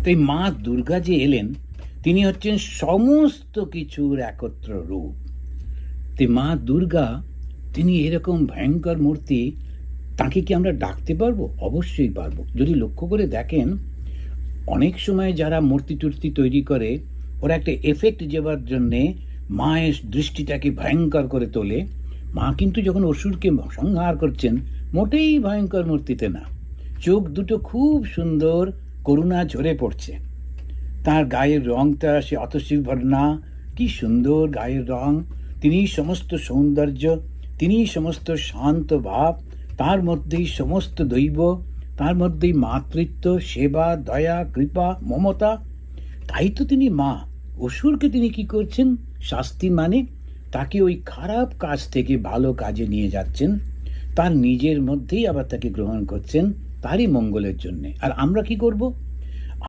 তাই মা দুর্গা যে এলেন, তিনি হচ্ছেন সমস্ত কিছুর একত্র রূপ। তাই মা দুর্গা, তিনি এরকম ভয়ঙ্কর মূর্তি, তাকে কি আমরা ডাকতে পারবো? অবশ্যই পারবো। যদি লক্ষ্য করে দেখেন, অনেক সময় যারা মূর্তি টুর্তি তৈরি করে, ওরা একটা এফেক্ট দেওয়ার জন্যে মায়ের দৃষ্টিটাকে ভয়ঙ্কর করে তোলে। মা কিন্তু যখন অসুরকে সংহার করছেন, মোটেই ভয়ঙ্কর মূর্তিতে না, চোখ দুটো খুব সুন্দর, করুণা ঝরে পড়ছে। তার গায়ের রংটা সে অতসীবর্ণা, কি সুন্দর গায়ের রং। তিনি সমস্ত সৌন্দর্য, তিনি সমস্ত শান্ত ভাব, তার মধ্যেই সমস্ত দৈব, তার মধ্যেই মাতৃত্ব, সেবা, দয়া, কৃপা, মমতা। তাই তো তিনি মা। অসুরকে তিনি কি করছেন? শাস্তি মানে তাকে ওই খারাপ কাজ থেকে ভালো কাজে নিয়ে যাচ্ছেন, তার নিজের মধ্যেই আবার তাকে গ্রহণ করছেন, তারই মঙ্গলের জন্যে। আর আমরা কি করব?